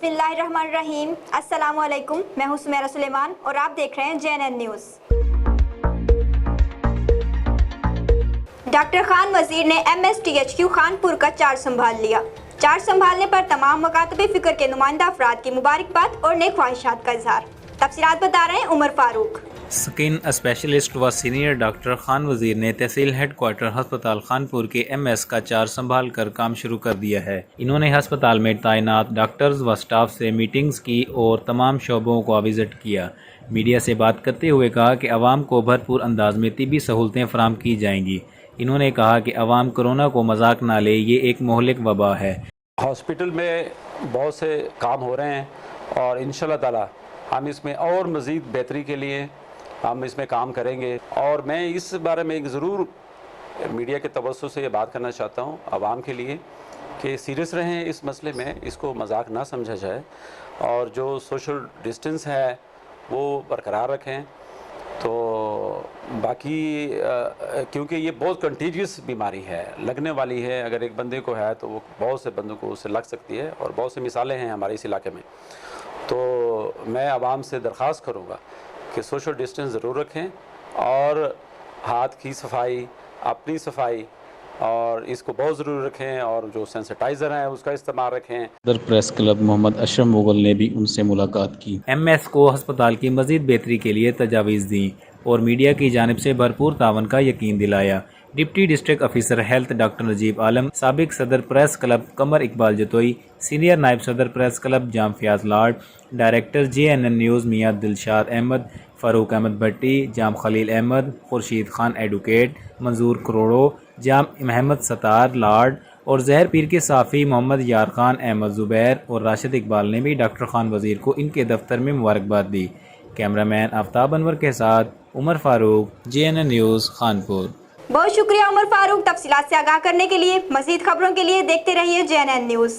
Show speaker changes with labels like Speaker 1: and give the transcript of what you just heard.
Speaker 1: बिस्मिल्लाहिर्रहमानिर्रहीम। अस्सलाम वालेकुम। मैं हूं सुमेरा सुलेमान और आप देख रहे हैं JNN न्यूज़। डॉक्टर खान वजीर ने MSTHQ खानपुर का चार्ज संभाल लिया। चार्ज संभालने पर तमाम मकातबे फिक्र के नुमाइंदा अफराद की मुबारकबाद और नेक ख्वाहिशात का इजहार। तफसीलात बता रहे हैं उमर फारूक।
Speaker 2: स्किन स्पेशलिस्ट व सीनियर डॉक्टर खान वजीर ने तहसील हेडक्वार्टर हस्पताल खानपुर के MS का चार्ज संभाल कर काम शुरू कर दिया है। इन्होंने हस्पताल में तैनात डॉक्टर्स व स्टाफ से मीटिंग्स की और तमाम शोबों को विजिट किया। मीडिया से बात करते हुए कहा कि अवाम को भरपूर अंदाज में तिबी सहूलतें फराम की जाएंगी। इन्होंने कहा कि अवाम कोरोना को मजाक ना ले, ये एक मोहलिक वबा है।
Speaker 3: हॉस्पिटल में बहुत से काम हो रहे हैं और इंशाल्लाह ताला हम इसमें और मज़ीद बेहतरी के लिए हम इसमें काम करेंगे। और मैं इस बारे में एक ज़रूर मीडिया के तवज्जो से ये बात करना चाहता हूँ आवाम के लिए कि सीरियस रहें इस मसले में, इसको मजाक ना समझा जाए और जो सोशल डिस्टेंस है वो बरकरार रखें। तो बाकी क्योंकि ये बहुत कंटीजियस बीमारी है, लगने वाली है, अगर एक बंदे को है तो वो बहुत से बंदों को उससे लग सकती है और बहुत से मिसालें हैं हमारे इस इलाके में। तो मैं आवाम से दरख्वास्त करूँगा कि सोशल डिस्टेंस ज़रूर रखें और हाथ की सफाई, अपनी सफाई और इसको बहुत ज़रूर रखें और जो सैनिटाइज़र है उसका इस्तेमाल रखें।
Speaker 2: सदर प्रेस क्लब मोहम्मद अशरफ मुगल ने भी उनसे मुलाकात की। MS को अस्पताल की मज़ीद बेहतरी के लिए तजावीज़ दी और मीडिया की जानिब से भरपूर तावन का यकीन दिलाया। Deputy district officer health doctor Najeeb Alam, साबिक सदर press club Qamar Iqbal Jatoi, senior नायब सदर press club Jam Fayyaz Lad, director JNN news Mian Dilshad Ahmad, Farooq Ahmad Bhatti, Jam Khalil Ahmad, Khurshid Khan advocate, Manzoor करोड़ो, जाम महमद सतार लाड और जहर पीर के साफ़ी मोहम्मद यार खान, अहमद ज़ुबैर और राशिद इकबाल ने भी डॉक्टर खान वज़ीर को इनके दफ्तर में मुबारकबाद दी। कैमरामैन आफ्ताब अनवर के साथ उमर फारूक, JNN न्यूज़ खानपुर।
Speaker 1: बहुत शुक्रिया उमर फारूक। तफसीलात से आगाह करने के लिए, मज़ीद खबरों के लिए देखते रहिए JNN न्यूज़।